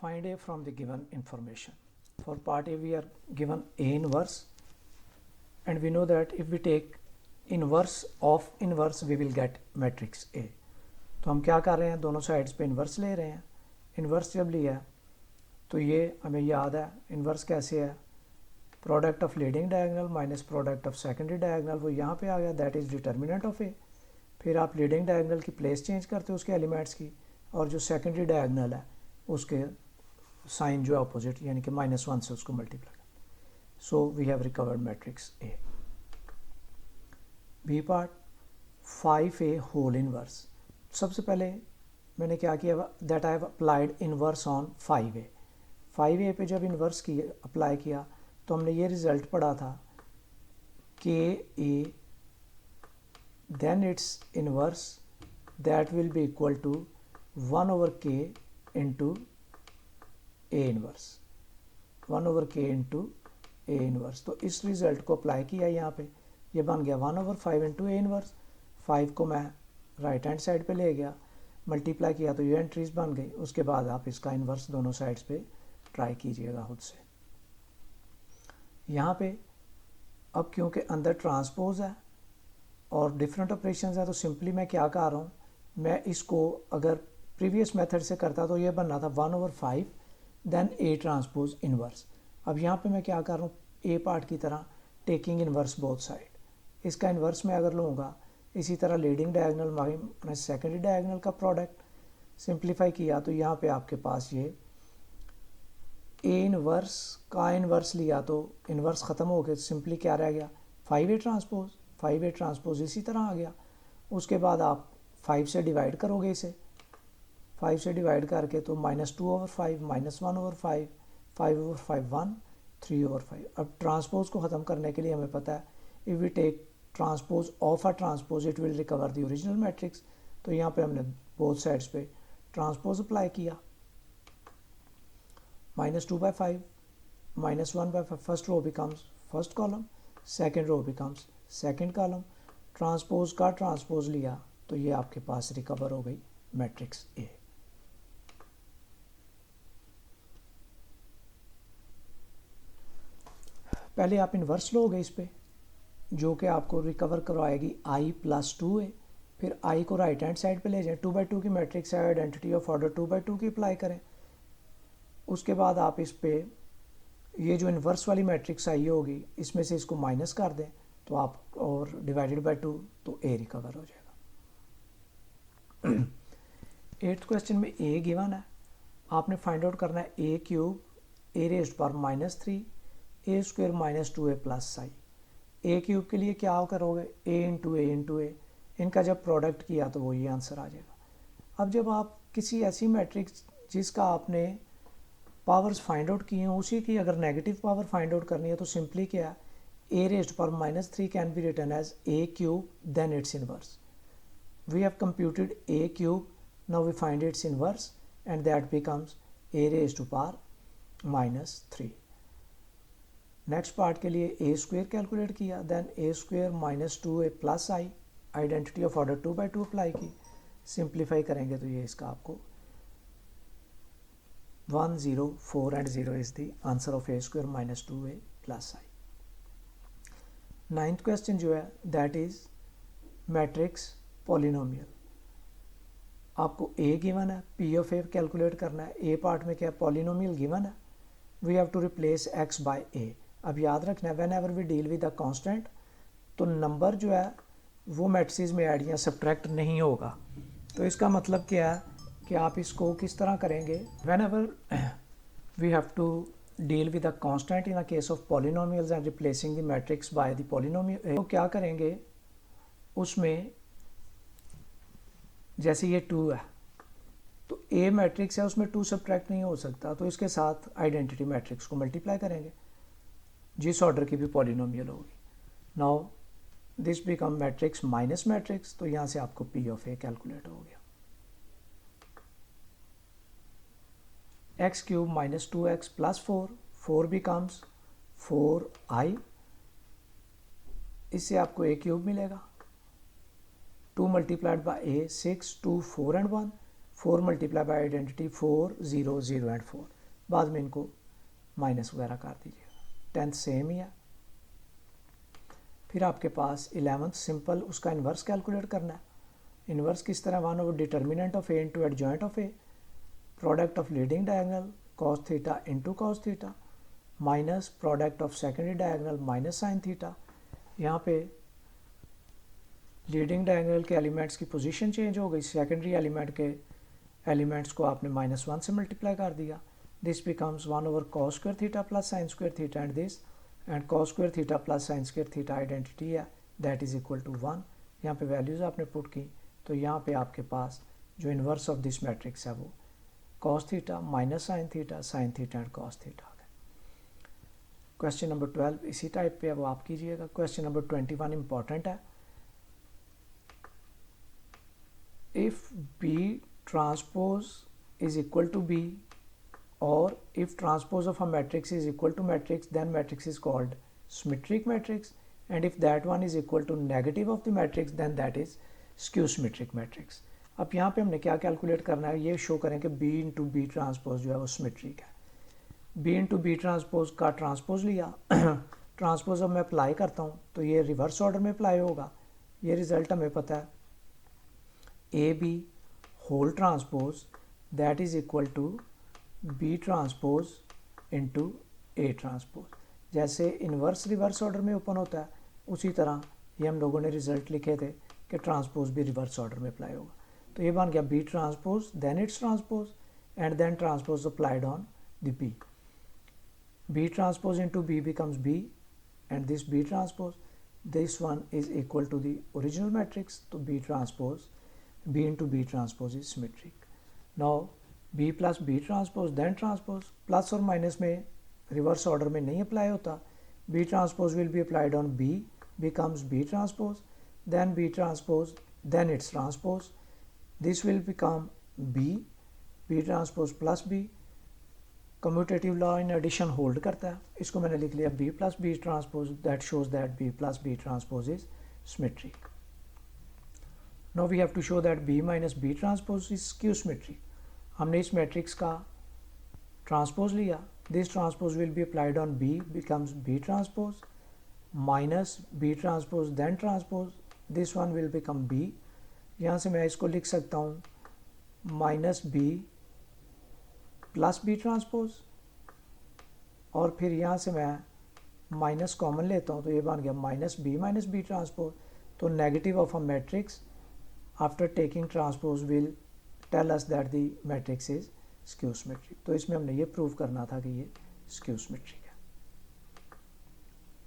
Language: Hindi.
Find A from the given information. For part A we are given A inverse, and we know that if we take inverse of inverse we will get matrix A. तो हम क्या कर रहे हैं, दोनों साइड्स पे इन्वर्स ले रहे हैं. इन्वर्स जब लिया तो ये हमें याद है इन्वर्स कैसे है, product of leading diagonal minus product of secondary diagonal, वो यहाँ पे आ गया, दैट इज़ डिटर्मिनेंट ऑफ ए. फिर आप लीडिंग डायगोनल की प्लेस चेंज करते हो उसके एलिमेंट्स की, और जो सेकेंडरी डायगोनल है उसके साइन जो है अपोजिट, यानी कि -1 से उसको multiply. So we have recovered matrix A. B part 5A whole inverse. सबसे पहले मैंने क्या किया, that I have applied inverse on 5A. 5A पे जब इनवर्स की अप्लाई किया तो हमने ये रिजल्ट पढ़ा था कि A then it's inverse that will be equal to 1/k into A inverse, 1/k into A inverse. तो इस रिजल्ट को अप्लाई किया यहाँ पे, ये बन गया 1/5 इंटू ए इनवर्स. 5 को मैं राइट हैंड साइड पे ले गया, मल्टीप्लाई किया तो ये एंट्रीज बन गई. उसके बाद आप इसका इन्वर्स दोनों साइड्स पे ट्राई कीजिएगा खुद से. यहाँ पे अब क्योंकि अंदर ट्रांसपोज है और डिफरेंट ऑपरेशंस है, तो सिंपली मैं क्या कर रहा हूँ, मैं इसको अगर प्रीवियस मेथड से करता तो ये बनना था 1/5 देन ए ट्रांसपोज इन्वर्स. अब यहाँ पे मैं क्या कर रहा हूँ, ए पार्ट की तरह टेकिंग इन्वर्स बोथ साइड. इसका इन्वर्स मैं अगर लूँगा, इसी तरह leading diagonal minus secondary diagonal का प्रोडक्ट सिंप्लीफाई किया तो यहाँ पे आपके पास ये ए इनवर्स का इनवर्स लिया तो इनवर्स ख़त्म हो गया. सिंपली क्या रह गया, 5A ट्रांसपोज. 5A ट्रांसपोज इसी तरह आ गया. उसके बाद आप 5 से डिवाइड करोगे इसे, 5 से डिवाइड करके तो -2/5 -1/5 5/5 1 3/5. अब ट्रांसपोज को ख़त्म करने के लिए हमें पता है if we take transpose of a transpose it will recover the original matrix. तो यहाँ पे हमने बोथ साइड्स पे ट्रांसपोज अप्लाई किया. -2/5 -1/5, first row becomes first column, second row becomes second column. Transpose का ट्रांसपोज लिया तो ये आपके पास रिकवर हो गई मैट्रिक्स ए. पहले आप इन्वर्स लोगे इस पे, जो कि आपको रिकवर करवाएगी i + 2a. फिर i को राइट हैंड साइड पे ले जाएं, 2/2 की मैट्रिक्स है, आइडेंटिटी ऑफ ऑर्डर 2/2 की अप्लाई करें. उसके बाद आप इस पे ये जो इन्वर्स वाली मैट्रिक्स आई होगी इसमें से इसको माइनस कर दें तो आप, और डिवाइडेड बाय 2 तो a रिकवर हो जाएगा. 8th क्वेश्चन में a गिवन है, आपने फाइंड आउट करना है a³ a⁻³ a² -2a + i. a³ के लिए क्या करोगे, a इंटू ए. इनका जब प्रोडक्ट किया तो वो ये आंसर आ जाएगा. अब जब आप किसी ऐसी मैट्रिक्स जिसका आपने पावर्स फाइंड आउट किए हैं उसी की अगर नेगेटिव पावर फाइंड आउट करनी है तो सिंपली क्या, a⁻³ can be written as a³ then it's inverse. We have computed a³, now we find its inverse and that becomes a⁻³ next part के लिए a² कैलकुलेट किया, then a² -2a + i, identity of order 2/2 apply की. सिंप्लीफाई करेंगे तो ये इसका आपको 1 0 4 and 0 is the answer of a² -2a + i. 9th question जो है दैट इज मैट्रिक्स पॉलिनोमियल. आपको a गिवन है, p ऑफ a कैलकुलेट करना है. a पार्ट में क्या पॉलिनोमियल गिवन है, we have to replace x by a. अब याद रखना है whenever we deal with a constant तो नंबर जो है वो मैट्रिसेस में ऐड या सब्ट्रैक्ट नहीं होगा. तो इसका मतलब क्या है कि आप इसको किस तरह करेंगे, whenever we have to deal with a constant in a case of polynomials and replacing the matrix by the polynomial, तो क्या करेंगे उसमें, जैसे ये 2 है तो a मैट्रिक्स है उसमें 2 सब्ट्रैक्ट नहीं हो सकता, तो इसके साथ आइडेंटिटी मैट्रिक्स को मल्टीप्लाई करेंगे जिस ऑर्डर की भी पॉलिनोमियल होगी. Now this become matrix minus matrix, तो यहाँ से आपको p ऑफ a कैलकुलेट हो गया. x³ -2x + 4 becomes 4i. इससे आपको a³ मिलेगा. 2 × a 6 2 4 and 1 4 multiply by identity 4 0 0 and 4, बाद में इनको माइनस वगैरह कर दीजिएगा। 10th सेम ही है। फिर आपके पास 11th सिंपल उसका इन्वर्स कैलकुलेट करना है। इन्वर्स किस तरह, 1 over determinant of A into adjoint of A, product of leading diagonal cos theta into cos theta minus product of secondary diagonal minus sine theta. यहाँ पे लीडिंग डायगोनल के एलिमेंट्स की पोजीशन चेंज हो गई, सेकेंडरी एलिमेंट के एलिमेंट्स को आपने -1 से मल्टीप्लाई कर दिया। This becomes 1 over cos square theta plus sine square theta and this, and cos square theta plus sine square theta identity है, दैट इज इक्वल टू 1। यहाँ पे वैल्यूज़ आपने पुट की, तो यहाँ पे आपके पास जो इन्वर्स ऑफ दिस मैट्रिक्स है वो cos theta minus sine theta and cos theta आ गया। क्वेश्चन नंबर 12 इसी टाइप पे है, वो आप कीजिएगा। क्वेश्चन नंबर 21 इंपॉर्टेंट है। If B transpose is equal to B or if transpose of a matrix is equal to matrix, then matrix is called symmetric matrix, and if that one is equal to negative of the matrix, then that is skew symmetric matrix। अब यहाँ पे हमने क्या कैलकुलेट करना है, ये शो करें कि b इंटू बी ट्रांसपोज जो है वो सिमेट्रिक है। b इंटू बी ट्रांसपोज का ट्रांसपोज लिया, ट्रांसपोज अब मैं अप्लाई करता हूँ तो ये रिवर्स ऑर्डर में अप्लाई होगा। ये रिजल्ट हमें पता है, A B whole transpose that is equal to B transpose into A transpose. जैसे इन्वर्स रिवर्स ऑर्डर में ओपन होता है, उसी तरह ये हम लोगों ने रिजल्ट लिखे थे कि ट्रांसपोज भी रिवर्स ऑर्डर में अप्लाई होगा। तो ये बन गया B transpose then it's transpose and then transpose applied on the B. B transpose into B becomes B and this B transpose, this one is equal to the original matrix, तो B transpose B into B transpose is symmetric. Now B plus B transpose then transpose, plus और माइनस में रिवर्स ऑर्डर में नहीं अप्लाई होता। B transpose will be applied on B becomes B transpose then B transpose then it's transpose, this will become B transpose plus B. Commutative law in addition hold करता है, इसको मैंने लिख लिया B plus B transpose, that shows that B plus B transpose is symmetric. Now we have to show that B minus B transpose is skew symmetric. हमने इस मैट्रिक्स का ट्रांसपोज लिया, this transpose will be applied on B becomes B transpose minus B transpose then transpose, this one will become B. यहाँ से मैं इसको लिख सकता हूँ minus B plus B transpose, और फिर यहाँ से मैं माइनस कॉमन लेता हूँ तो ये बन गया माइनस बी ट्रांसपोज। तो negative of a matrix after taking transpose will tell us that the matrix is skew symmetric. तो इसमें हमने ये प्रूव करना था कि ये स्क्यू सिमेट्रिक है।